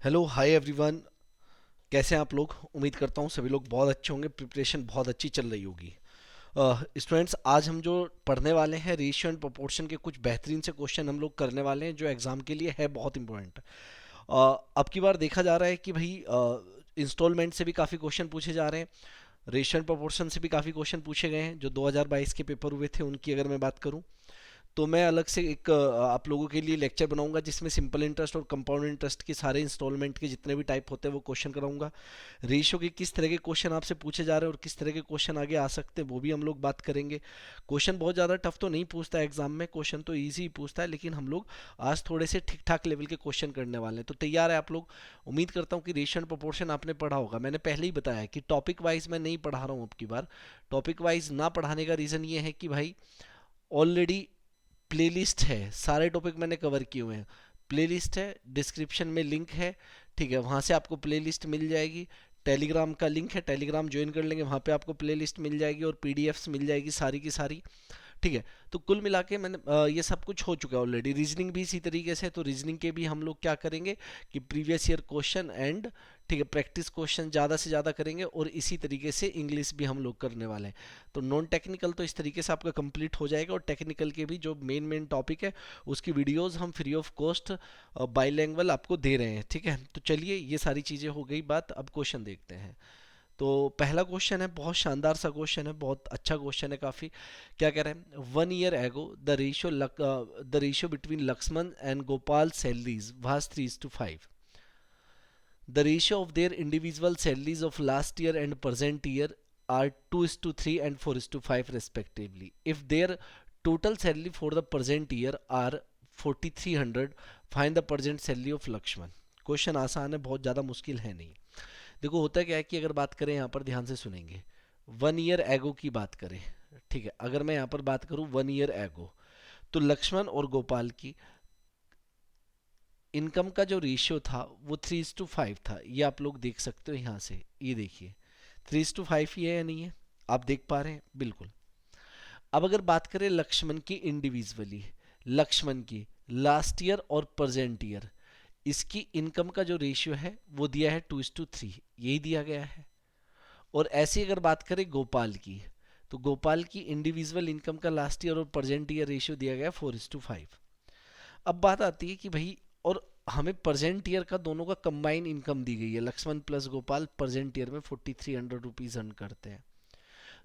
Hello hi everyone. कैसे हैं आप लोग? उम्मीद करता हूँ सभी लोग बहुत अच्छे होंगे। प्रिपरेशन बहुत अच्छी चल रही होगी। स्टूडेंट्स, आज हम जो पढ़ने वाले हैं रेशियो एंड प्रोपोर्शन के कुछ बेहतरीन से क्वेश्चन हम लोग करने वाले हैं जो एग्जाम के लिए है बहुत इंपॉर्टेंट। अब की बार देखा जा रहा है कि भाई इंस्टॉलमेंट से भी काफ़ी क्वेश्चन पूछे जा रहे हैं। रेशियो एंड प्रोपोर्शन से भी काफ़ी क्वेश्चन पूछे गए हैं। जो 2022 के पेपर हुए थे उनकी अगर मैं बात करूँ तो मैं अलग से एक आप लोगों के लिए लेक्चर बनाऊंगा जिसमें सिंपल इंटरेस्ट और कंपाउंड इंटरेस्ट के सारे इंस्टॉलमेंट के जितने भी टाइप होते हैं वो क्वेश्चन कराऊंगा। रेशियो के किस तरह के क्वेश्चन आपसे पूछे जा रहे हैं और किस तरह के क्वेश्चन आगे आ सकते हैं वो भी हम लोग बात करेंगे। क्वेश्चन बहुत ज़्यादा टफ तो नहीं पूछता है एग्जाम में, क्वेश्चन तो ईजी ही पूछता है, लेकिन हम लोग आज थोड़े से ठीक ठाक लेवल के क्वेश्चन करने वाले हैं। तो तैयार है आप लोग? उम्मीद करता हूँ कि रेशियो एंड प्रोपोर्शन आपने पढ़ा होगा। मैंने पहले ही बताया कि टॉपिक वाइज मैं नहीं पढ़ा रहा हूँ अब की बार। टॉपिक वाइज ना पढ़ाने का रीज़न ये है कि भाई ऑलरेडी प्लेलिस्ट है, सारे टॉपिक मैंने कवर किए हुए हैं। प्लेलिस्ट है, डिस्क्रिप्शन में लिंक है, ठीक है, वहाँ से आपको प्लेलिस्ट मिल जाएगी। टेलीग्राम का लिंक है, टेलीग्राम ज्वाइन कर लेंगे, वहाँ पे आपको प्लेलिस्ट मिल जाएगी और पीडीएफ्स मिल जाएगी सारी की सारी। ठीक है। तो कुल मिला के मैंने ये सब कुछ हो चुका है ऑलरेडी। रीजनिंग भी इसी तरीके से, तो रीजनिंग के भी हम लोग क्या करेंगे कि प्रीवियस ईयर क्वेश्चन एंड ठीक है प्रैक्टिस क्वेश्चन ज़्यादा से ज़्यादा करेंगे, और इसी तरीके से इंग्लिश भी हम लोग करने वाले हैं। तो नॉन टेक्निकल तो इस तरीके से आपका कंप्लीट हो जाएगा, और टेक्निकल के भी जो मेन मेन टॉपिक है उसकी वीडियोस हम फ्री ऑफ कॉस्ट बाईलैंग्वेज आपको दे रहे हैं। ठीक है, तो चलिए ये सारी चीज़ें हो गई बात, अब क्वेश्चन देखते हैं। तो पहला क्वेश्चन है, बहुत शानदार सा क्वेश्चन है, बहुत अच्छा क्वेश्चन है काफ़ी। क्या कह रहे हैं? 1 year ago the ratio between Lakshman and Gopal salaries was 3:5. The ratio of their individual salaries of last year and present year are 2:3 and 4:5 respectively. If their total salary for the present year are 4300, find the present salary of Lakshman. Question आसान है, बहुत ज़्यादा मुश्किल है नहीं। देखो होता क्या है कि अगर बात करें यहाँ पर ध्यान से सुनेंगे, 1 year एगो की बात करें, ठीक है, अगर मैं यहाँ पर बात करूँ 1 year एगो, तो लक्ष्मण और गोपाल की इनकम का जो रेशियो था वो 3:5 था। ये आप लोग देख सकते हो यहाँ से, ये देखिए 3:5 ही है या नहीं है, आप देख पा रहे हैं बिल्कुल। अब अगर बात करें लक्ष्मण की इंडिविजुअली, लक्ष्मण की लास्ट ईयर और प्रेजेंट ईयर, इसकी इनकम का जो रेशियो है वो दिया है 2:3, यही दिया गया है। और ऐसी अगर बात करें गोपाल की, तो गोपाल की इंडिविजुअल इनकम का लास्ट ईयर और प्रेजेंट ईयर रेशियो दिया गया 4:5। अब बात आती है कि भाई, और हमें प्रेजेंट ईयर का दोनों का कंबाइन इनकम दी गई है, Lakshman plus Gopal present year में 4300 रुपीज अर्न करते हैं।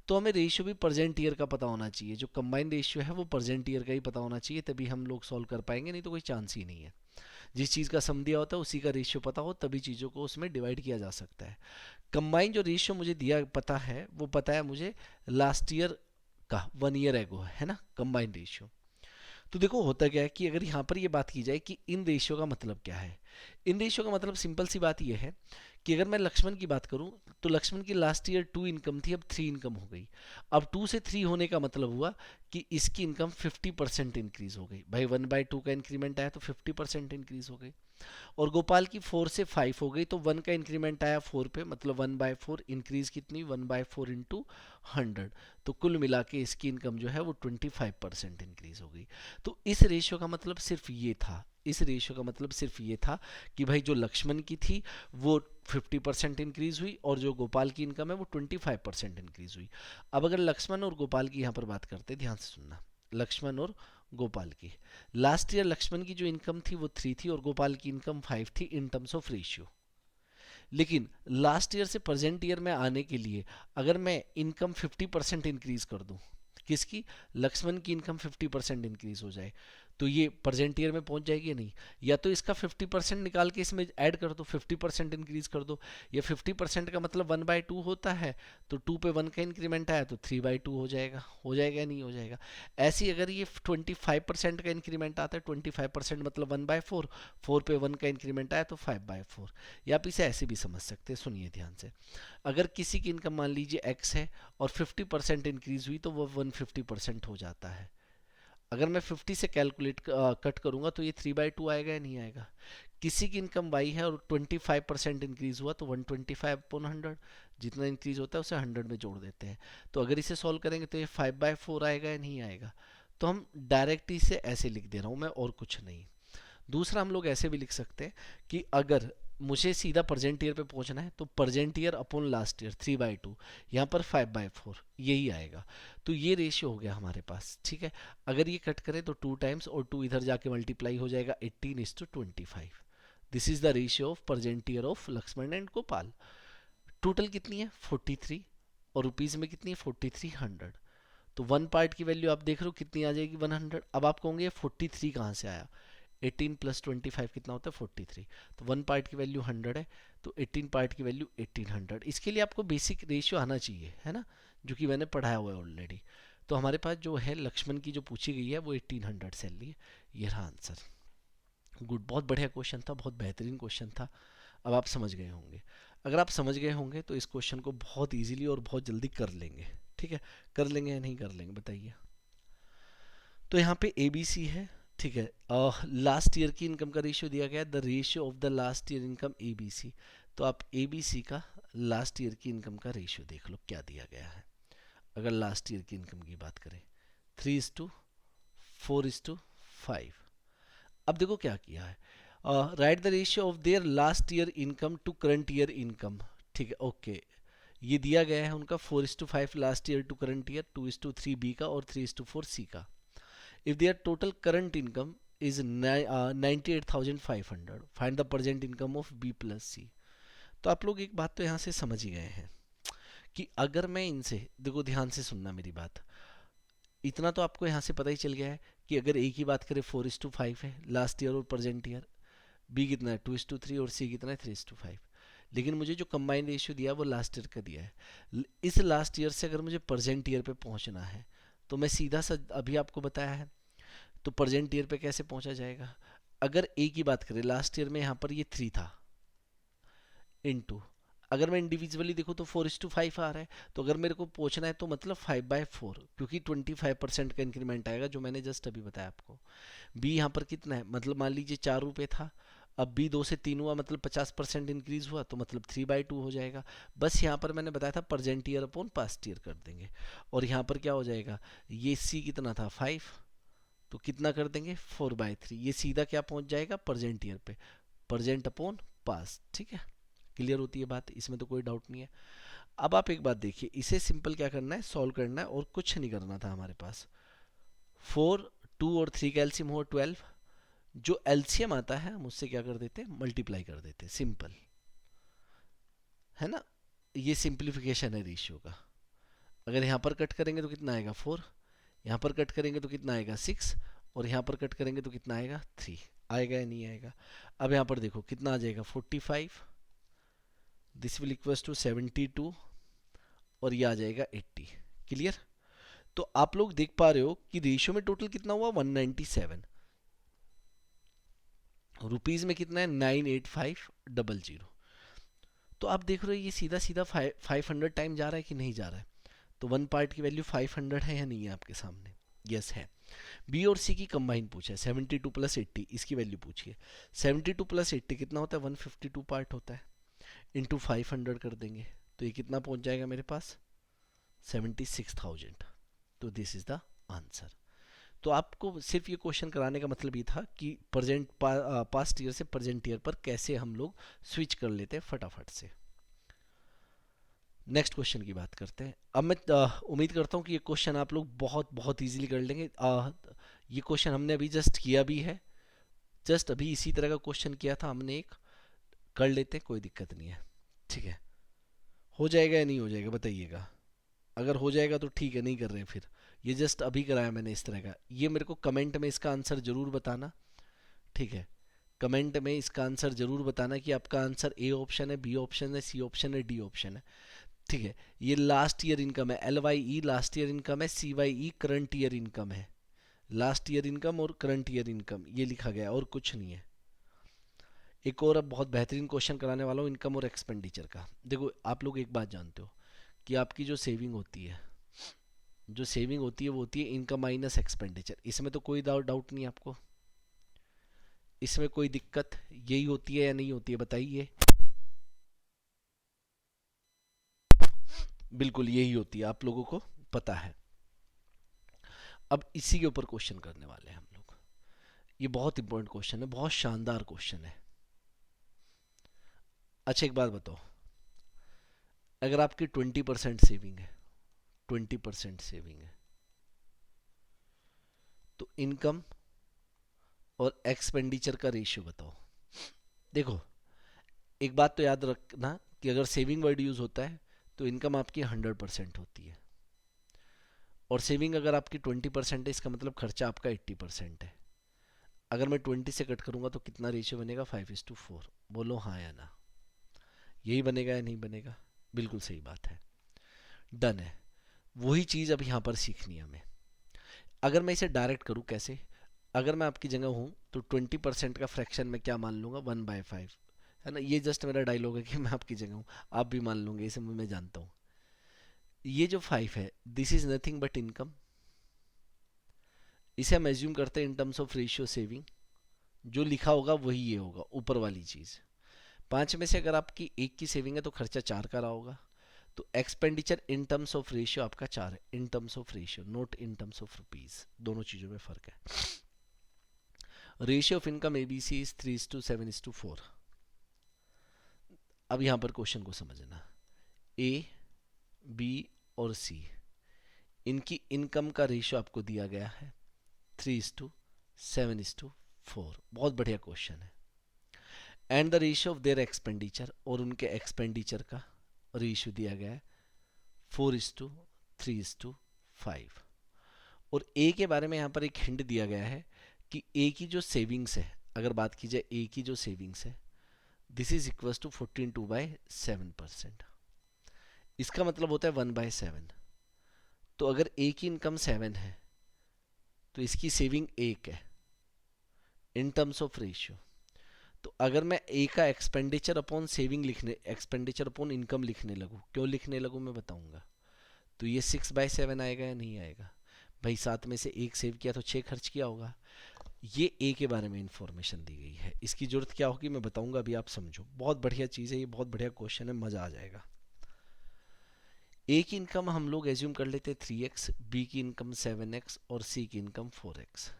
तो हमें रेशियो भी प्रेजेंट ईयर का पता होना चाहिए, जो कंबाइन रेशियो है वो प्रेजेंट ईयर का ही पता होना चाहिए, तभी हम लोग सॉल्व कर पाएंगे, नहीं तो कोई चांस ही नहीं है। जिस चीज़ का सम दिया होता है उसी का रेशियो पता हो तभी चीज़ों को उसमें डिवाइड किया जा सकता है। कंबाइन जो रेशियो मुझे दिया पता है वो पता है मुझे लास्ट ईयर का 1 year एगो है ना कंबाइन रेशियो। तो देखो होता क्या है कि अगर यहाँ पर ये बात की जाए कि इन रेशियो का मतलब क्या है, इन रेशियो का मतलब सिंपल सी बात ये है कि अगर मैं लक्ष्मण की बात करूं तो लक्ष्मण की लास्ट ईयर 2 इनकम थी, अब 3 इनकम हो गई। अब 2 से 3 होने का मतलब हुआ कि इसकी इनकम 50% इंक्रीज हो गई। भाई 1/2 का इंक्रीमेंट आया तो 50% इंक्रीज हो गई। और गोपाल की 4 से 5 हो गई तो 1 का इंक्रीमेंट आया 4 पे, मतलब 1/4 इंक्रीज कितनी, 1/4 इंटू 100। तो कुल मिला के इसकी इनकम जो है वो 25% इंक्रीज हो गई। तो इस रेशियो का मतलब सिर्फ ये था, इस रेशियो का मतलब सिर्फ ये था कि भाई जो लक्ष्मण की थी वो 50% इंक्रीज हुई और जो गोपाल की इनकम है वो 25% इंक्रीज हुई। अब अगर लक्ष्मण और गोपाल की यहाँ पर बात करते हैं, ध्यान से सुनना, लक्ष्मण और गोपाल की लास्ट ईयर लक्ष्मण की जो इनकम थी वो 3 थी और गोपाल की इनकम 5 थी इन टर्म्स ऑफ रेशियो। लेकिन लास्ट ईयर से प्रेजेंट ईयर में आने के लिए अगर मैं इनकम 50% इंक्रीज कर दूं, किसकी, लक्ष्मण की इनकम 50% इंक्रीज हो जाए, तो ये प्रेजेंट ईयर में पहुंच जाएगी या नहीं। या तो इसका 50% निकाल के इसमें ऐड कर दो, 50% इंक्रीज कर दो। या 50% का मतलब 1/2 होता है, तो 2 पे 1 का इंक्रीमेंट आया तो 3/2 हो जाएगा या नहीं हो जाएगा। ऐसी अगर ये 25% का इंक्रीमेंट आता है, 25% मतलब 1/4, 4 पे 1 का इंक्रीमेंट आया तो 5/4। या आप इसे ऐसे भी समझ सकते हैं, सुनिए ध्यान से। अगर किसी की इनकम मान लीजिए x है और 50% इंक्रीज हुई तो वो 150% हो जाता है। अगर मैं 50 से कैलकुलेट कट करूंगा तो ये 3/2 आएगा या नहीं आएगा। किसी की इनकम y है और 25% इंक्रीज हुआ तो 125/100, जितना इंक्रीज होता है उसे 100 में जोड़ देते हैं। तो अगर इसे सॉल्व करेंगे तो ये 5/4 आएगा या नहीं आएगा। तो हम डायरेक्ट इसे ऐसे लिख दे रहा हूँ मैं, और कुछ नहीं। दूसरा हम लोग ऐसे भी लिख सकते हैं कि अगर मुझे सीधा प्रेजेंट ईयर पे पहुंचना है, तो present year upon last year 3/2, यहाँ पर 5/4 यही आएगा। तो ये रेशियो हो गया हमारे पास, ठीक है। अगर ये कट करें तो 2 टाइम्स और 2 इधर जाके मल्टीप्लाई हो जाएगा, 18:25। This is the ratio of present year of Lakshman and Gopal. Total कितनी है 43, और रुपीज में कितनी है 4300। तो वन पार्ट की वैल्यू आप देख रहे हो कितनी आ जाएगी 100। अब आप कहोगे 43 कहाँ से आया, 18 + 25 कितना होता है 43। तो वन पार्ट की वैल्यू 100 है, तो 18 पार्ट की वैल्यू 1800। इसके लिए आपको बेसिक रेशियो आना चाहिए, है ना, जो कि मैंने पढ़ाया हुआ है ऑलरेडी। तो हमारे पास जो है लक्ष्मण की जो पूछी गई है वो 1800 सैलरी है। ये रहा आंसर। गुड, बहुत बढ़िया क्वेश्चन था, बहुत बेहतरीन क्वेश्चन था। अब आप समझ गए होंगे। अगर आप समझ गए होंगे तो इस क्वेश्चन को बहुत इजीली और बहुत जल्दी कर लेंगे, ठीक है। कर लेंगे या नहीं कर लेंगे बताइए। तो यहाँ पे ABC है, ठीक है। लास्ट ईयर की इनकम का रेशियो दिया गया है, the ratio of the last year income ABC। तो आप ABC का लास्ट ईयर की इनकम का रेशियो देख लो क्या दिया गया है। अगर लास्ट ईयर की इनकम की बात करें 3:4:5। अब देखो क्या किया है, right the ratio of their last year income to current year income, ठीक है, ओके। ये दिया गया है उनका 4:5 last year to current year, 2:3 B का और 3:4 सी का। If their total current income is 98,500, find the present income of B + C। तो आप लोग एक बात तो यहाँ से समझ ही गए हैं कि अगर मैं इनसे, देखो ध्यान से सुनना मेरी बात, इतना तो आपको यहाँ से पता ही चल गया है कि अगर A की बात करें 4:5 है लास्ट ईयर और प्रेजेंट ईयर, B कितना है 2:3 और C कितना है 3:5। लेकिन मुझे जो कंबाइंड रेशियो दिया है वो लास्ट ईयर का दिया है। इस लास्ट ईयर से अगर मुझे प्रेजेंट ईयर पे पहुंचना है तो मैं सीधा सा अभी आपको बताया है, तो प्रेजेंट ईयर पे कैसे पहुंचा जाएगा। अगर A की बात करें लास्ट ईयर में यहाँ पर ये 3 था, इनटू, अगर मैं इंडिविजुअली देखूँ तो 4:5 आ रहा है। तो अगर मेरे को पहुंचना है तो मतलब 5/4, क्योंकि 25% का इंक्रीमेंट आएगा जो मैंने जस्ट अभी बताया आपको। बी यहाँ पर कितना है, मतलब मान लीजिए 4 रुपये था, अब बी 2 से 3 हुआ, मतलब 50% इंक्रीज हुआ, तो मतलब 3/2 हो जाएगा। बस यहाँ पर मैंने बताया था present year upon past year कर देंगे। और यहाँ पर क्या हो जाएगा, ये सी कितना था 5, तो कितना कर देंगे 4/3। ये सीधा क्या पहुंच जाएगा प्रेजेंट ईयर पे, प्रेजेंट अपॉन पास्ट, ठीक है। क्लियर होती है बात, इसमें तो कोई डाउट नहीं है। अब आप एक बात देखिए, इसे सिंपल क्या करना है, सॉल्व करना है और कुछ नहीं करना था हमारे पास। 4, 2 और 3 का एलसीएम हो 12, जो एलसीएम आता है हम उससे क्या कर देते हैं मल्टीप्लाई कर देते हैं, सिंपल है ना। ये सिंप्लीफिकेशन है रेशियो का। अगर यहाँ पर कट करेंगे तो कितना आएगा 4, यहाँ पर कट करेंगे तो कितना आएगा 6, और यहाँ पर कट करेंगे तो कितना आएगा 3। आएगा या नहीं आएगा। अब यहाँ पर देखो कितना आ जाएगा 45, दिस विल इक्वल्स टू 72, और ये आ जाएगा 80। क्लियर। तो आप लोग देख पा रहे हो कि रेशियो में टोटल कितना हुआ 197, रुपीज में कितना है 98500। तो आप देख रहे हो ये सीधा सीधा 500 टाइम जा रहा है कि नहीं जा रहा है। तो वन पार्ट की वैल्यू 500 है या नहीं है आपके सामने, यस है। बी और सी की कंबाइन पूछा है 72 + 80, इसकी वैल्यू पूछिए। 72 + 80 कितना होता है 152 पार्ट होता है, इंटू 500 कर देंगे तो ये कितना पहुंच जाएगा मेरे पास 76,000। तो दिस इज द आंसर। तो आपको सिर्फ ये क्वेश्चन कराने का मतलब ये था कि पास्ट ईयर से प्रेजेंट ईयर पर कैसे हम लोग स्विच कर लेते हैं फटाफट से। नेक्स्ट क्वेश्चन की बात करते हैं। अब मैं उम्मीद करता हूँ कि ये क्वेश्चन आप लोग बहुत बहुत इजीली कर लेंगे। ये क्वेश्चन हमने अभी जस्ट किया भी है, जस्ट अभी इसी तरह का क्वेश्चन किया था हमने एक, कर लेते हैं कोई दिक्कत नहीं है, ठीक है। हो जाएगा या नहीं हो जाएगा बताइएगा। अगर हो जाएगा तो ठीक है, नहीं कर रहे हैं फिर। ये जस्ट अभी कराया मैंने इस तरह का, ये मेरे को कमेंट में इसका आंसर जरूर बताना, ठीक है। कमेंट में इसका आंसर जरूर बताना कि आपका आंसर ए ऑप्शन है, बी ऑप्शन है, सी ऑप्शन है, डी ऑप्शन है, ठीक है। ये लास्ट ईयर इनकम है, LYE लास्ट ईयर इनकम है, CYE करंट ईयर इनकम है। लास्ट ईयर इनकम और करंट ईयर इनकम ये लिखा गया है और कुछ नहीं है। एक और अब बहुत बेहतरीन क्वेश्चन कराने वाला हूँ इनकम और एक्सपेंडिचर का। देखो आप लोग एक बात जानते हो कि आपकी जो सेविंग होती है, जो सेविंग होती है वो होती है इनकम माइनस एक्सपेंडिचर। इसमें तो कोई डाउट नहीं आपको, इसमें कोई दिक्कत यही होती है या नहीं होती है बताइए। बिल्कुल यही होती है, आप लोगों को पता है। अब इसी के ऊपर क्वेश्चन करने वाले हैं हम लोग। ये बहुत इंपॉर्टेंट क्वेश्चन है, बहुत शानदार क्वेश्चन है। अच्छा एक बात बताओ, अगर आपकी 20% सेविंग है, 20% सेविंग है, तो इनकम और एक्सपेंडिचर का रेशियो बताओ। देखो, एक बात तो याद रखना कि अगर सेविंग वर्ड यूज होता है तो इनकम आपकी 100% होती है, और सेविंग अगर आपकी 20% है इसका मतलब खर्चा आपका 80% है। अगर मैं 20 से कट करूंगा तो कितना रेशियो बनेगा? 5:4। बोलो हाँ या ना, यही बनेगा या नहीं बनेगा? बिल्कुल सही बात है, डन है। वही चीज़ अब यहाँ पर सीखनी है हमें। अगर मैं इसे डायरेक्ट करूँ कैसे? अगर मैं आपकी जगह हूँ तो 20% का फ्रैक्शन में क्या मान लूंगा? 1/5, है ना। ये जस्ट मेरा डायलॉग है कि मैं आपकी जगह हूँ, आप भी मान लूंगे, इसे मैं जानता हूँ। ये जो 5 है, this is nothing but income. इसे हम एज्यूम करते हैं इन टर्म्स ऑफ रेशियो सेविंग। जो लिखा होगा वही ये होगा, ऊपर वाली चीज़। 5 में से अगर आपकी एक की सेविंग है तो खर्चा 4 का रहा होगा, तो expenditure in terms of ratio आपका 4 है, इन terms of ratio, note in terms of rupees. दोनों चीज़ों में फर्क है। Ratio of income ABC is 3:7:4। अब यहां पर क्वेश्चन को समझना। ए, बी और सी, इनकी इनकम का रेशियो आपको दिया गया है 3:7:4। बहुत बढ़िया क्वेश्चन है। And the ratio of there expenditure, और उनके एक्सपेंडिचर का रेशियो दिया गया है 4:3:5। और ए के बारे में यहाँ पर एक हिंट दिया गया है कि ए की जो सेविंग्स है, अगर बात की जाए ए की जो सेविंग्स है, दिस इज इक्वल टू 14.2/7%। इसका मतलब होता है 1/7। तो अगर ए की इनकम 7 है तो इसकी सेविंग 1 है इन टर्म्स ऑफ रेशियो। तो अगर मैं ए का एक्सपेंडिचर अपॉन सेविंग लिखने, एक्सपेंडिचर अपॉन इनकम लिखने लगूँ, क्यों लिखने लगूँ मैं बताऊंगा, तो ये 6/7 आएगा या नहीं आएगा? भाई 7 में से एक सेव किया तो 6 खर्च किया होगा। ये ए के बारे में इंफॉर्मेशन दी गई है। इसकी जरूरत क्या होगी मैं बताऊंगा, अभी आप समझो। बहुत बढ़िया चीज़ है ये, बहुत बढ़िया क्वेश्चन है, मज़ा आ जाएगा। ए की इनकम हम लोग एज्यूम कर लेते हैं 3x, बी की इनकम 7x और सी की इनकम 4x।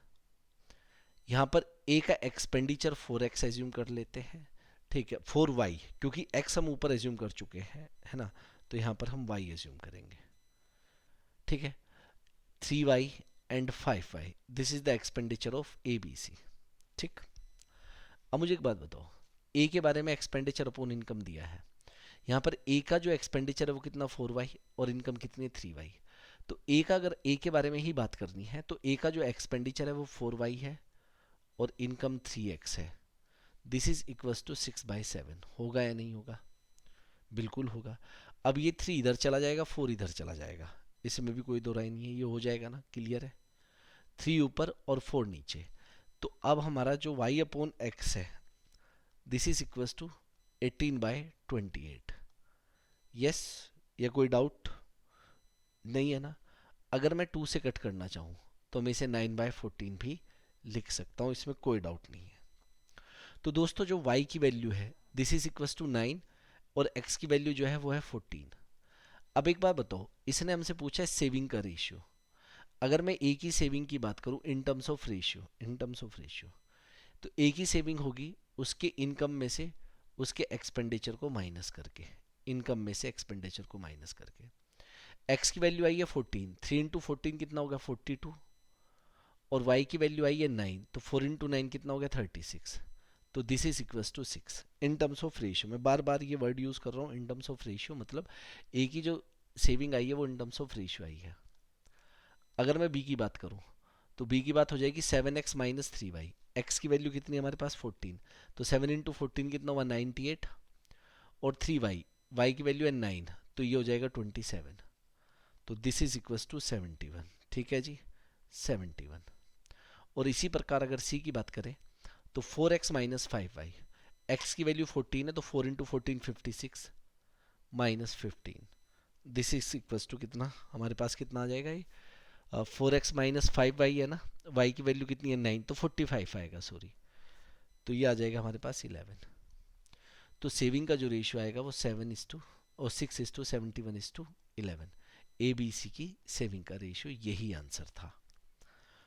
यहाँ पर ए का एक्सपेंडिचर 4x एज्यूम कर लेते हैं, ठीक है, 4y, क्योंकि x हम ऊपर एज्यूम कर चुके हैं, है ना। तो यहाँ पर हम y एज्यूम करेंगे, ठीक है। 3y and 5y, this is the expenditure of A B C, ठीक। अब मुझे एक बात बताओ, ए के बारे में एक्सपेंडिचर अपॉन इनकम दिया है। यहाँ पर ए का जो एक्सपेंडिचर है वो कितना? 4y, और इनकम कितनी है? 3y। तो ए का, अगर ए के बारे में ही बात करनी है तो ए का जो एक्सपेंडिचर है वो 4y है और इनकम 3x है। This is equals to 6/7। होगा या नहीं होगा? बिल्कुल होगा। अब ये 3 इधर चला जाएगा, 4 इधर चला जाएगा, इसमें भी कोई दो राय नहीं है, ये हो जाएगा ना, क्लियर है। 3 ऊपर और 4 नीचे। तो अब हमारा जो y अपॉन x है, this is equals to 18/28। Yes, या कोई डाउट नहीं है ना? अगर मैं 2 से कट करना चाहूँ तो मैं इसे 9/14 भी लिख सकता हूँ, इसमें कोई डाउट नहीं है। तो दोस्तों जो y की वैल्यू है दिस इज इक्वल टू 9, और x की वैल्यू जो है वो है 14। अब एक बात बताओ, इसने हमसे पूछा है सेविंग का रेशियो। अगर मैं ए की सेविंग की बात करूँ इन terms of ratio, in terms of ratio, तो ए की सेविंग होगी उसके इनकम में से उसके एक्सपेंडिचर को माइनस करके, इनकम में से एक्सपेंडिचर को माइनस करके। एक्स की वैल्यू आई है 14, 3 × 14 कितना होगा? 42। और y की वैल्यू आई है 9, तो 4 × 9 कितना हो गया? 36। तो this is equals to 6 in terms of ratio. मैं बार बार ये वर्ड यूज कर रहा हूँ, इन टर्म्स ऑफ रेशियो, मतलब ए की जो सेविंग आई है वो इन टर्म्स ऑफ रेशियो आई है। अगर मैं बी की बात करूँ तो बी की बात हो जाएगी 7x माइनस 3y। एक्स की वैल्यू कितनी है हमारे पास? 14, तो 7 × 14 कितना हुआ? 98। और 3y, y की वैल्यू है 9, तो ये हो जाएगा 27। तो दिस इज इक्वल्स टू 71, ठीक है जी, 71। और इसी प्रकार अगर सी की बात करें तो 4x माइनस 5y, एक्स की वैल्यू 14 है तो 4 × 14 56 minus 15। This is equals to कितना हमारे पास, कितना आ जाएगा ये? 4x माइनस 5y है ना, y की वैल्यू कितनी है? 9, तो 45 आएगा, सॉरी। तो ये आ जाएगा हमारे पास 11। तो सेविंग का जो रेशियो आएगा वो 7:, और 6:71:11। ए बी सी की सेविंग का रेशियो, यही आंसर था।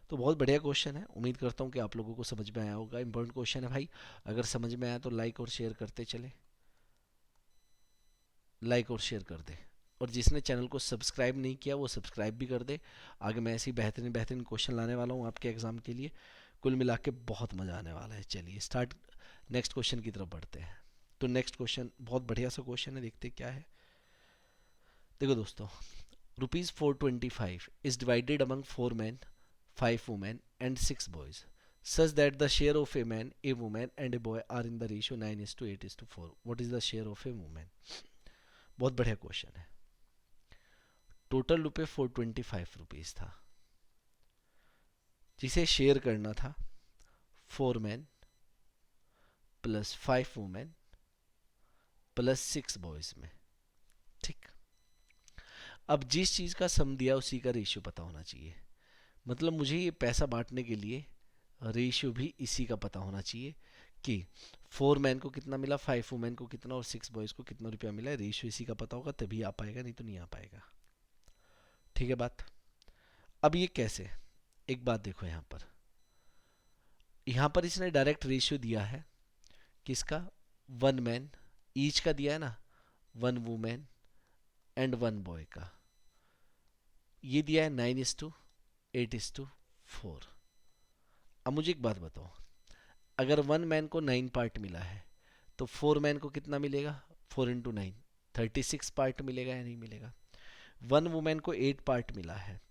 तो बहुत बढ़िया क्वेश्चन है, उम्मीद करता हूँ कि आप लोगों को समझ में आया होगा। इंपॉर्टेंट क्वेश्चन है भाई, अगर समझ में आया तो लाइक और शेयर करते चले। लाइक और शेयर कर दे, और जिसने चैनल को सब्सक्राइब नहीं किया वो सब्सक्राइब भी कर दे। आगे मैं ऐसे ही बेहतरीन बेहतरीन क्वेश्चन लाने वाला हूँ आपके एग्जाम के लिए। कुल मिला के बहुत मज़ा आने वाला है। चलिए स्टार्ट, नेक्स्ट क्वेश्चन की तरफ बढ़ते हैं। तो नेक्स्ट क्वेश्चन बहुत बढ़िया सा क्वेश्चन है, देखते क्या है। देखो दोस्तों, ₹425 is divided among 4 men, 5 women and 6 boys, such that the share of a man, a woman and a boy are in the ratio 9:8:4. What is the share of a woman? बहुत बढ़िया question है। Total रुपये ₹425 था, जिसे share करना था 4 men plus 5 women plus 6 boys में। ठीक, अब जिस चीज़ का सम दिया उसी का रेशियो पता होना चाहिए। मतलब मुझे ये पैसा बांटने के लिए रेशियो भी इसी का पता होना चाहिए कि 4 men को कितना मिला, 5 women को कितना और 6 boys को कितना रुपया मिला है। रेशियो इसी का पता होगा तभी आ पाएगा, नहीं तो नहीं आ पाएगा। ठीक है बात। अब ये कैसे, एक बात देखो, यहाँ पर इसने डायरेक्ट रेशियो दिया है किसका, 1 man ईच का दिया है ना, 1 woman एंड 1 boy का। ये दिया है 9:8:4। अब मुझे एक बात बताओ, अगर 1 man को 9 पार्ट मिला है तो 4 man को कितना मिलेगा, 4 × 9 36 पार्ट मिलेगा या नहीं मिलेगा। 1 woman को 8 पार्ट मिला है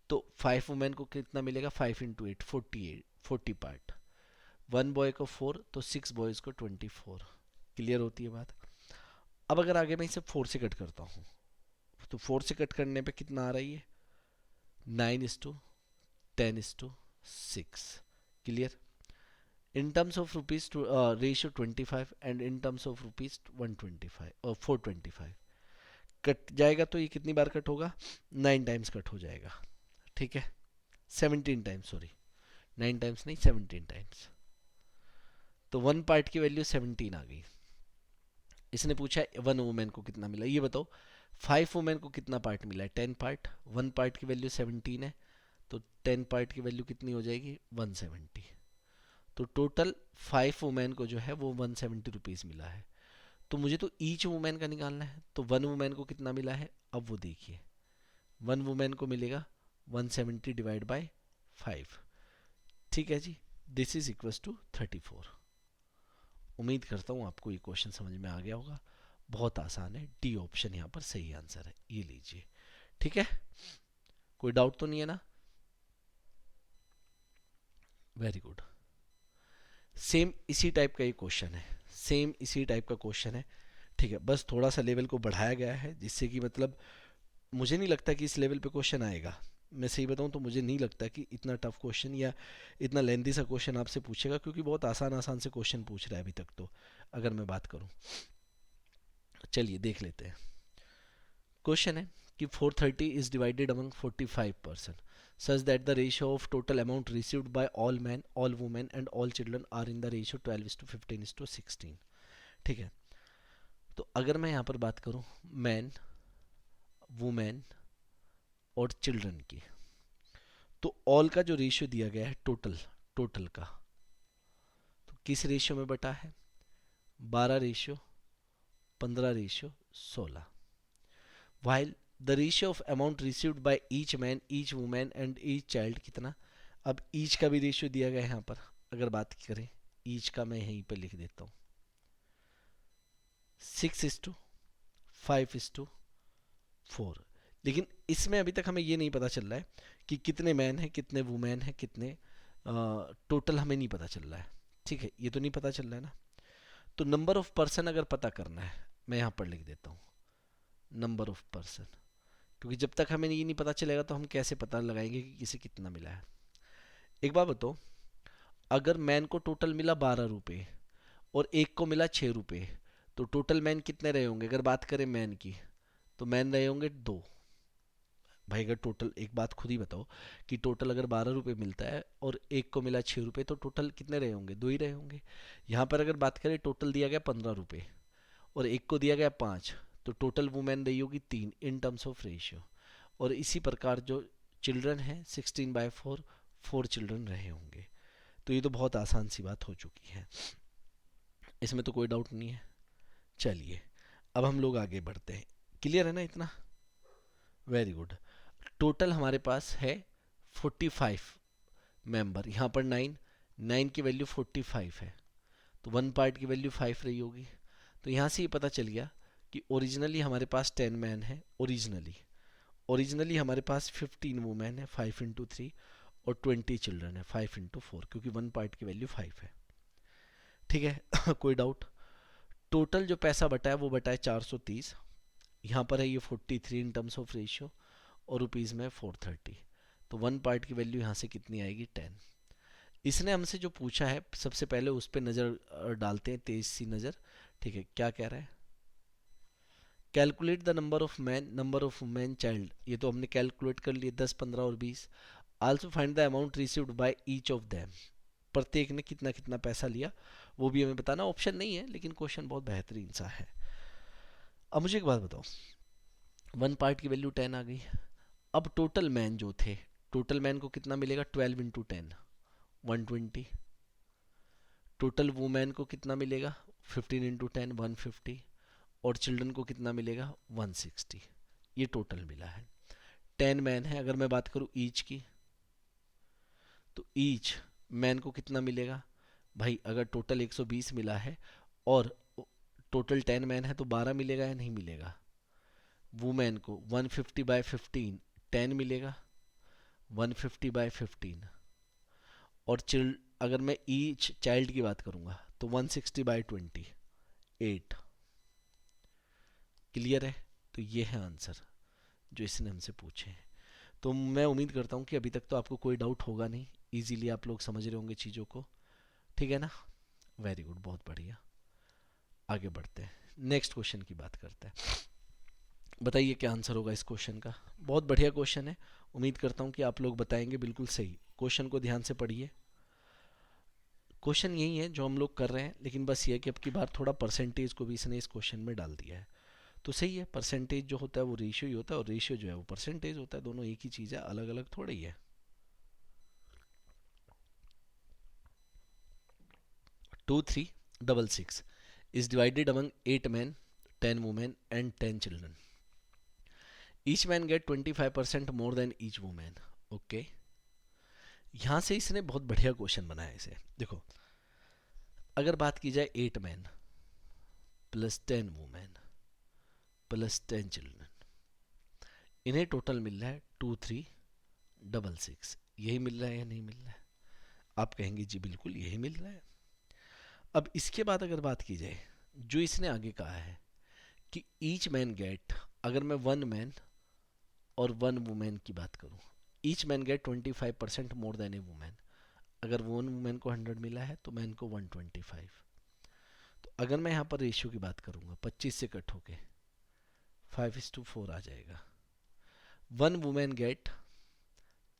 तो 5 women को कितना मिलेगा, 5 × 8 40 पार्ट। 1 boy को 4 तो 6 boys को 24। क्लियर होती है बात। अब अगर आगे मैं इसे 4 से कट करता हूँ तो 4 से कट करने पे कितना आ रही है, 9:10:6। Clear. in terms of rupees to ratio 25 and in terms of rupees 125 और 425 कट जाएगा तो ये कितनी बार कट होगा, 9 टाइम्स कट हो जाएगा। ठीक है, 17 टाइम्स, सॉरी 9 टाइम्स नहीं 17 टाइम्स। तो 1 पार्ट की वैल्यू 17 आ गई। इसने पूछा 1 वुमेन को कितना मिला, ये बताओ। 5 वुमेन को कितना पार्ट मिला है, 10 पार्ट। 1 पार्ट की वैल्यू 17 है तो 10 पार्ट की वैल्यू कितनी हो जाएगी, 170। तो टोटल 5 वुमेन को जो है वो 170 रुपीज़ मिला है। तो मुझे तो ईच वुमेन का निकालना है, तो 1 वुमेन को कितना मिला है, अब वो देखिए 1 वुमेन को मिलेगा 170 डिवाइड बाय 5। ठीक है जी, दिस इज इक्वल्स टू 34। उम्मीद करता हूँ आपको ये क्वेश्चन समझ में आ गया होगा। बहुत आसान है, डी ऑप्शन यहाँ पर सही आंसर है, ये लीजिए। ठीक है, कोई डाउट तो नहीं है ना। Very good. सेम इसी टाइप का ये क्वेश्चन है, सेम इसी टाइप का क्वेश्चन है। ठीक है, बस थोड़ा सा लेवल को बढ़ाया गया है जिससे कि मतलब मुझे नहीं लगता कि इस लेवल पे क्वेश्चन आएगा। मैं सही बताऊं तो मुझे नहीं लगता कि इतना टफ क्वेश्चन या इतना लेंथी सा क्वेश्चन आपसे पूछेगा, क्योंकि बहुत आसान आसान से क्वेश्चन पूछ रहा है अभी तक तो, अगर मैं बात करूं। चलिए देख लेते हैं। क्वेश्चन है कि 430 is divided among 45 person such that the ratio of total amount received by all men, all women and all children are in the ratio 12:15:16। ठीक है, तो अगर मैं यहाँ पर बात करूँ मैन, वुमेन और चिल्ड्रन की, तो ऑल का जो रेशियो दिया गया है टोटल, टोटल का, तो किस रेशियो में बटा है, 12:15:16। while the ratio of amount received by each man, each woman and each child कितना। अब ईच का भी रेशियो दिया गया है यहाँ पर। अगर बात करें ईच का, मैं यहीं पर लिख देता हूँ 6:5:4। लेकिन इसमें अभी तक हमें ये नहीं पता चल रहा है कि कितने मैन हैं, कितने वुमेन हैं, कितने टोटल हमें नहीं पता चल रहा है। ठीक है, ये तो नहीं पता चल रहा है ना। तो नंबर ऑफ पर्सन अगर पता करना है, मैं यहाँ पर लिख देता हूँ नंबर ऑफ पर्सन, क्योंकि जब तक हमें ये नहीं पता चलेगा तो हम कैसे पता लगाएंगे कि किसे कितना मिला है। एक बात बताओ, अगर मैन को टोटल मिला 12 रुपये और एक को मिला 6 रुपये, तो टोटल मैन कितने रहे होंगे। अगर बात करें मैन की तो मैन रहे होंगे 2। भाई अगर टोटल, एक बात खुद ही बताओ कि टोटल अगर 12 रुपये मिलता है और एक को मिला 6 रुपये, तो टोटल कितने रहे होंगे, 2 ही रहे होंगे। यहाँ पर अगर बात करें टोटल दिया गया 15 रुपये और एक को दिया गया 5, तो टोटल वुमेन रही होगी 3 इन टर्म्स ऑफ रेशियो। और इसी प्रकार जो चिल्ड्रन है 16/4, 4 चिल्ड्रन रहे होंगे। तो ये तो बहुत आसान सी बात हो चुकी है, इसमें तो कोई डाउट नहीं है। चलिए अब हम लोग आगे बढ़ते हैं, क्लियर है ना इतना? Very good. टोटल हमारे पास है 45 मेंबर, यहाँ पर 9 की वैल्यू 45 है, तो वन पार्ट की वैल्यू 5 रही होगी। तो यहाँ से ये पता चल गया कि ओरिजिनली हमारे पास 10 मैन है, ओरिजिनली हमारे पास 15 वुमेन है 5 × 3, और 20 चिल्ड्रन है 5 × 4, क्योंकि वन पार्ट की वैल्यू 5 है। ठीक है कोई डाउट? टोटल जो पैसा बटा है वो बटा है 430, यहाँ पर है ये 43 इन टर्म्स ऑफ रेशियो, और रुपीज़ में 430। तो वन पार्ट की वैल्यू यहाँ से कितनी आएगी? 10। इसने हमसे जो पूछा है सबसे पहले उस पर नज़र डालते हैं, तेज सी नज़र। ठीक है, क्या कह रहा है? Calculate the number of man, number of women, child, ये तो हमने कैलकुलेट कर लिए 10, 15 और 20। Also find the amount received by each of them, प्रत्येक ने कितना कितना पैसा लिया वो भी हमें बताना। ऑप्शन नहीं है लेकिन क्वेश्चन बहुत बेहतरीन सा है। अब मुझे एक बात बताओ, वन पार्ट की वैल्यू 10 आ गई। अब टोटल मैन जो थे, टोटल मैन को कितना मिलेगा? 12 × 10 120। टोटल वुमेन को कितना मिलेगा? 15 × 10 150। और चिल्ड्रन को कितना मिलेगा? 160। ये टोटल मिला है। 10 मैन है, अगर मैं बात करूं ईच की, तो ईच मैन को कितना मिलेगा भाई? अगर टोटल 120 मिला है और टोटल 10 मैन है तो 12 मिलेगा या नहीं मिलेगा? वुमेन को 150/15 10 मिलेगा, 150/15। और चिल्ड, अगर मैं ईच चाइल्ड की बात करूंगा तो 160/20 8। क्लियर है? तो ये है आंसर जो इसने हमसे पूछे हैं। तो मैं उम्मीद करता हूँ कि अभी तक तो आपको कोई डाउट होगा नहीं, इजीली आप लोग समझ रहे होंगे चीज़ों को। ठीक है ना? वेरी गुड, बहुत बढ़िया। आगे बढ़ते हैं, नेक्स्ट क्वेश्चन की बात करते हैं। बताइए क्या आंसर होगा इस क्वेश्चन का? बहुत बढ़िया क्वेश्चन है, उम्मीद करता हूँ कि आप लोग बताएंगे बिल्कुल सही। क्वेश्चन को ध्यान से पढ़िए। क्वेश्चन यही है जो हम लोग कर रहे हैं, लेकिन बस ये कि अब की बार थोड़ा परसेंटेज को भी इसने इस क्वेश्चन में डाल दिया है। तो सही है, परसेंटेज जो होता है वो रेशियो ही होता है, और रेशियो जो है वो परसेंटेज होता है, दोनों एक ही चीज़ है, अलग अलग थोड़ा ही है। 2366 is divided among 8 men, 10 women and 10 children. Each man get 25% more than each woman. Okay. यहाँ से इसने बहुत बढ़िया क्वेश्चन बनाया इसे। देखो, अगर बात की जाए 8 man plus 10 women plus 10 children, इन्हें टोटल मिल रहा है 2366। यही मिल रहा है या नहीं मिल रहा है? आप कहेंगे जी बिल्कुल यही मिल रहा है। अब इसके बाद अगर बात की जाए, जो इसने आगे कहा है कि ईच मैन गेट, अगर मैं 1 मैन और 1 वुमेन की बात करूं, each man get 25% more than a women. अगर 1 वुमेन को 100 मिला है तो मैन को 125। तो अगर मैं यहाँ पर रेशियो की बात करूंगा, 25 से कट होके 5:4 आ जाएगा। 1 women get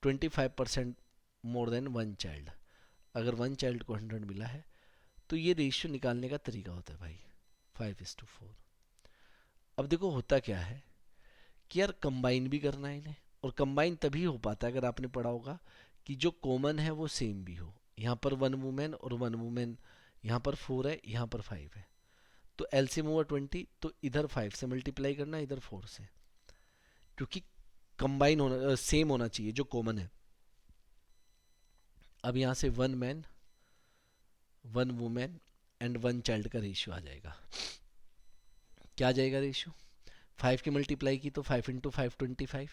25% more than 1 child. अगर 1 चाइल्ड को 100 मिला है तो ये रेशियो निकालने का तरीका होता है भाई 5:4। अब देखो होता क्या है कि यार कंबाइन भी करना है इन्हें, और कंबाइन तभी हो पाता है अगर आपने पढ़ा होगा कि जो कॉमन है वो सेम भी हो। यहाँ पर 1 वुमेन और 1 वुमेन, यहाँ पर 4 है, यहाँ पर 5 है, तो एलसीएम हुआ 20, तो इधर 5 से मल्टीप्लाई करना, इधर 4 से, क्योंकि कंबाइन होना, सेम होना चाहिए जो कॉमन है। अब यहाँ से 1 मैन 1 वुमेन एंड 1 चाइल्ड का रेशियो आ जाएगा। क्या आ जाएगा रेशियो? 5 की मल्टीप्लाई की तो 5 × 5 25,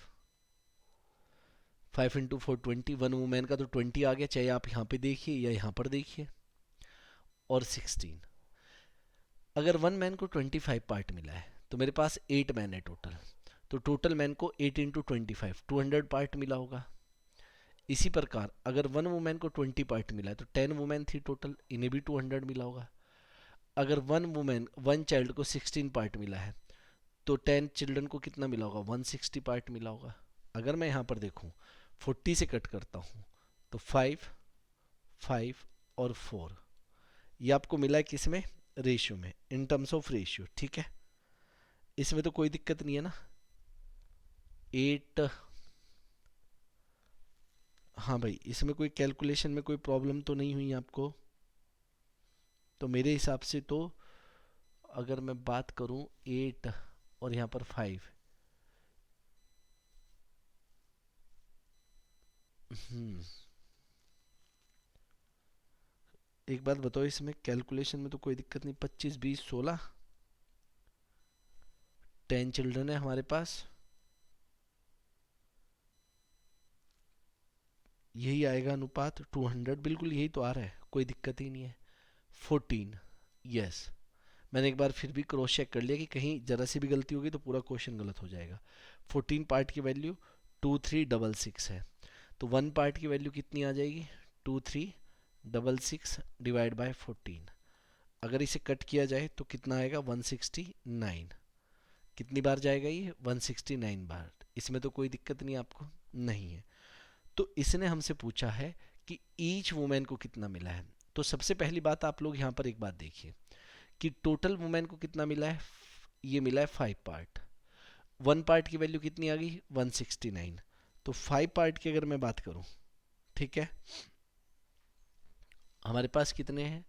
5 × 4 20। 1 वुमेन का तो 20 आ गया, चाहे आप यहाँ पे देखिए या यहाँ पर देखिए। और 16। अगर 1 मैन को 25 पार्ट मिला है तो मेरे पास 8 मैन है टोटल, तो टोटल मैन को 8 × 25 200 पार्ट मिला होगा। इसी प्रकार अगर 1 वुमेन को 20 पार्ट मिला है तो 10 वुमेन थी टोटल, इन्हें भी 200 मिला होगा। अगर 1 चाइल्ड को 16 पार्ट मिला है तो 10 चिल्ड्रन को कितना मिला होगा? 160 पार्ट मिला होगा। अगर मैं यहाँ पर देखूँ 40 से कट करता हूँ तो 5 5 और 4, ये आपको मिला है किस में? रेशियो में, इन टर्म्स ऑफ रेशियो। ठीक है, इसमें तो कोई दिक्कत नहीं है ना? 8, हाँ भाई, इसमें कोई कैलकुलेशन में कोई प्रॉब्लम तो नहीं हुई आपको? तो मेरे हिसाब से तो अगर मैं बात करूं 8 और यहाँ पर 5। हम्म एक बात बताओ, इसमें कैलकुलेशन में तो कोई दिक्कत नहीं। 25 20 16, 10 चिल्ड्रन है हमारे पास, यही आएगा अनुपात 200, बिल्कुल यही तो आ रहा है, कोई दिक्कत ही नहीं है। 14, यस। मैंने एक बार फिर भी क्रॉस चेक कर लिया कि कहीं जरा सी भी गलती होगी तो पूरा क्वेश्चन गलत हो जाएगा। 14 पार्ट की वैल्यू 2366 है, तो 1 पार्ट की वैल्यू कितनी आ जाएगी, 2366 डिवाइड बाय 14। अगर इसे कट किया जाए तो कितना आएगा, 169। कितनी बार जाएगा ये, 169 बार। इसमें तो कोई दिक्कत नहीं आपको, नहीं है। तो इसने हमसे पूछा है कि ईच वुमेन को कितना मिला है। तो सबसे पहली बात आप लोग यहाँ पर एक बात देखिए कि टोटल वुमेन को कितना मिला है, ये मिला है 5 पार्ट। 1 पार्ट की वैल्यू कितनी आ गई, 169। तो 5 पार्ट की अगर मैं बात करूं, ठीक है, हमारे पास कितने हैं,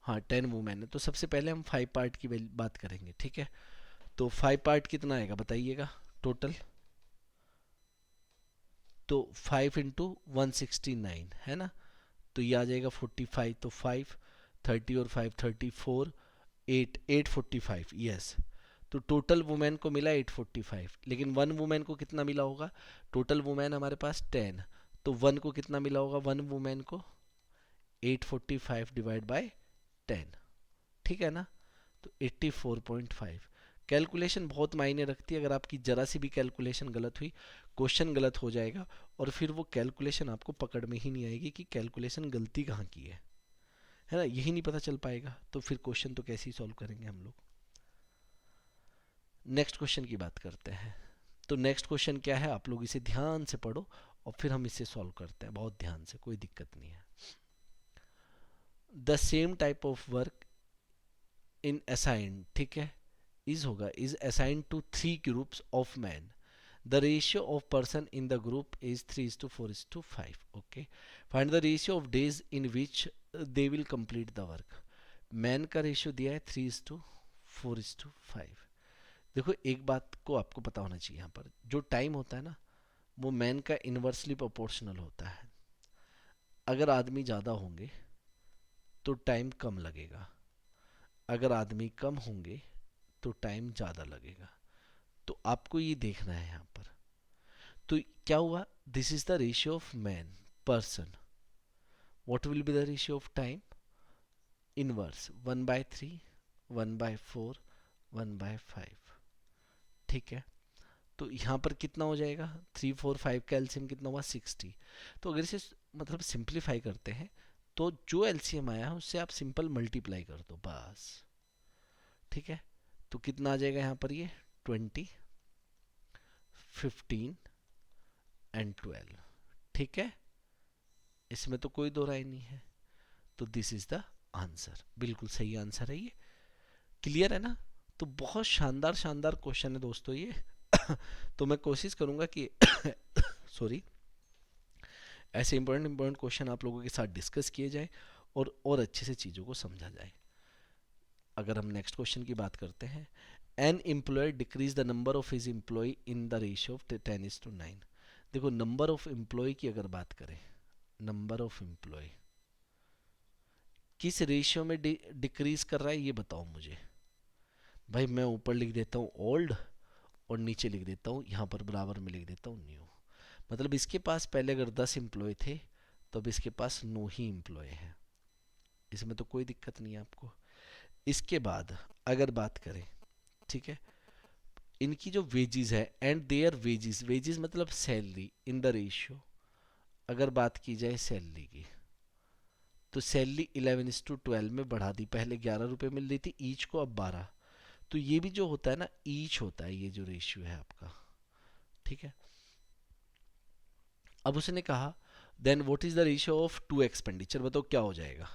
हाँ 10 वुमेन है, तो सबसे पहले हम 5 पार्ट की बात करेंगे, ठीक है। तो 5 पार्ट कितना आएगा बताइएगा टोटल, तो 5 इंटू 169 है ना, तो ये आ जाएगा 45। तो 5 30 और 5 34, 8 845, यस। तो टोटल वुमेन को मिला 845, लेकिन वन वुमेन को कितना मिला होगा, टोटल वुमेन हमारे पास 10, तो वन को कितना मिला होगा, वन वुमेन को 845 डिवाइड बाय 10, ठीक है ना, तो 84.5। कैलकुलेशन बहुत मायने रखती है, अगर आपकी जरा सी भी कैलकुलेशन गलत हुई, क्वेश्चन गलत हो जाएगा, और फिर वो कैलकुलेशन आपको पकड़ में ही नहीं आएगी कि कैलकुलेशन गलती कहाँ की है ना, यही नहीं पता चल पाएगा, तो फिर क्वेश्चन तो कैसे ही सॉल्व करेंगे हम लोग। नेक्स्ट क्वेश्चन की बात करते हैं। तो नेक्स्ट क्वेश्चन क्या है, आप लोग इसे ध्यान से पढ़ो और फिर हम इसे सॉल्व करते हैं, बहुत ध्यान से, कोई दिक्कत नहीं है। The same type of work in assigned, ठीक है, इज होगा, is assigned to 3 groups of man. The ratio of person in the group is 3:4:5. Okay. Find the ratio of days in which they will complete the work. Man का ratio दिया है 3:4:5। देखो एक बात को आपको पता होना चाहिए, यहाँ पर जो टाइम होता है ना, वो मैन का इन्वर्सली प्रोपोर्शनल होता है। अगर आदमी ज़्यादा होंगे तो टाइम कम लगेगा, अगर आदमी कम होंगे तो टाइम ज़्यादा लगेगा। तो आपको ये देखना है यहाँ पर। तो क्या हुआ, this is the ratio of man person, what will be the ratio of time, inverse 1/3 1/4 1/5, ठीक है। तो यहाँ पर कितना हो जाएगा, 3 4 5 का एलसीएम कितना हुआ, 60। तो अगर इसे मतलब सिंप्लीफाई करते हैं तो जो एलसीएम आया है उससे आप सिंपल मल्टीप्लाई कर दो बस, ठीक है। तो कितना आ जाएगा यहाँ पर, ये 20 15 एंड 12, ठीक है। इसमें तो कोई दो राय नहीं है, तो दिस इज द आंसर, बिल्कुल सही आंसर है ये। क्लियर है ना। तो बहुत शानदार शानदार क्वेश्चन है दोस्तों ये। तो मैं कोशिश करूंगा कि सॉरी, ऐसे इंपॉर्टेंट इंपॉर्टेंट क्वेश्चन आप लोगों के साथ डिस्कस किए जाए और अच्छे से चीज़ों को समझा जाए। अगर हम नेक्स्ट क्वेश्चन की बात करते हैं, an employ decrease the number of his employ in the ratio of 10:9। देखो नंबर ऑफ एम्प्लॉय की अगर बात करें, नंबर ऑफ एम्प्लॉय किस रेशियो में डिक्रीज कर रहा है ये बताओ मुझे। भाई मैं ऊपर लिख देता हूँ ओल्ड और नीचे लिख देता हूँ, यहाँ पर बराबर में लिख देता हूँ न्यू। मतलब इसके पास पहले अगर 10 एम्प्लॉय थे तो अब इसके पास 9 ही एम्प्लॉय हैं, इसमें तो कोई दिक्कत नहीं है आपको। इसके बाद अगर बात करें, ठीक है, इनकी जो वेजेस है एंड देयर वेजेस, वेजेस मतलब सैलरी इन द रेशियो, अगर बात की जाए सैलरी की, तो सैलरी 11:12 में बढ़ा दी, पहले 11 रुपये मिल रही थी ईच को, अब 12। तो ये भी जो होता है ना ईच होता है, ये जो रेशियो है आपका, ठीक है। अब उसने कहा then what is the ratio of to expenditure, बताओ क्या हो जाएगा।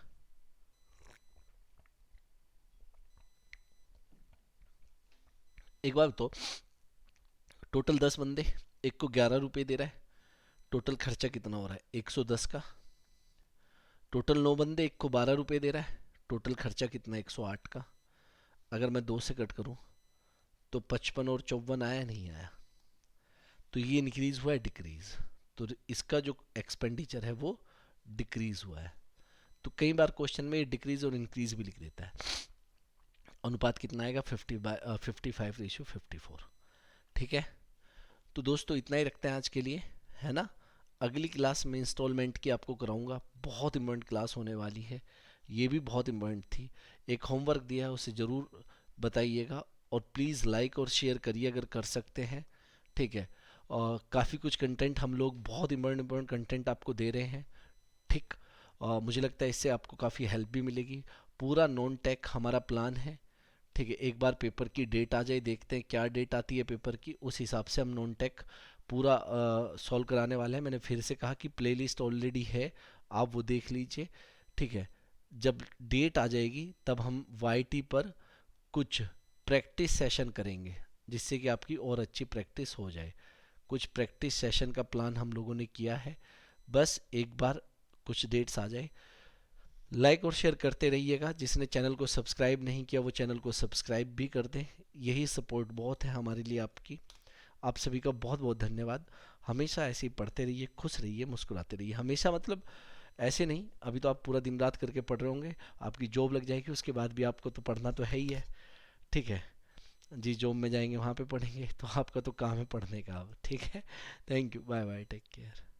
एक बार तो टोटल 10 बंदे, एक को 11 रुपये दे रहा है, टोटल खर्चा कितना हो रहा है 110 का। टोटल 9 बंदे, एक को 12 रुपये दे रहा है, टोटल खर्चा कितना 108 का। अगर मैं 2 से कट करूं तो 55 और 54 आया नहीं आया, तो ये इंक्रीज हुआ है डिक्रीज, तो इसका जो एक्सपेंडिचर है वो डिक्रीज हुआ है। तो कई बार क्वेश्चन में डिक्रीज और इंक्रीज भी लिख देता है। अनुपात कितना आएगा 55:54। ठीक है, तो दोस्तों इतना ही रखते हैं आज के लिए, है ना। अगली क्लास में इंस्टॉलमेंट की आपको कराऊंगा, बहुत इम्पोर्टेंट क्लास होने वाली है, ये भी बहुत इम्पोर्टेंट थी। एक होमवर्क दिया है उसे ज़रूर बताइएगा, और प्लीज़ लाइक और शेयर करिए अगर कर सकते हैं। ठीक है, और काफ़ी कुछ कंटेंट हम लोग बहुत इम्पोर्टेंट कंटेंट आपको दे रहे हैं। ठीक, मुझे लगता है इससे आपको काफ़ी हेल्प भी मिलेगी। पूरा नॉन टेक हमारा प्लान है। ठीक है, एक बार पेपर की डेट आ जाए, देखते हैं क्या डेट आती है पेपर की, उस हिसाब से हम नॉन टेक पूरा सॉल्व कराने वाले हैं। मैंने फिर से कहा कि प्लेलिस्ट ऑलरेडी है, आप वो देख लीजिए। ठीक है, जब डेट आ जाएगी तब हम वाईटी पर कुछ प्रैक्टिस सेशन करेंगे, जिससे कि आपकी और अच्छी प्रैक्टिस हो जाए। कुछ प्रैक्टिस सेशन का प्लान हम लोगों ने किया है, बस एक बार कुछ डेट्स आ जाए। लाइक और शेयर करते रहिएगा। जिसने चैनल को सब्सक्राइब नहीं किया वो चैनल को सब्सक्राइब भी कर दें, यही सपोर्ट बहुत है हमारे लिए आपकी। आप सभी का बहुत बहुत धन्यवाद। हमेशा ऐसे ही पढ़ते रहिए, खुश रहिए, मुस्कुराते रहिए हमेशा, मतलब ऐसे नहीं, अभी तो आप पूरा दिन रात करके पढ़ रहे होंगे, आपकी जॉब लग जाएगी उसके बाद भी आपको तो पढ़ना तो है ही है। ठीक है जी, जॉब में जाएंगे वहाँ पे पढ़ेंगे, तो आपका तो काम है पढ़ने का अब। ठीक है, thank you, bye bye, take care.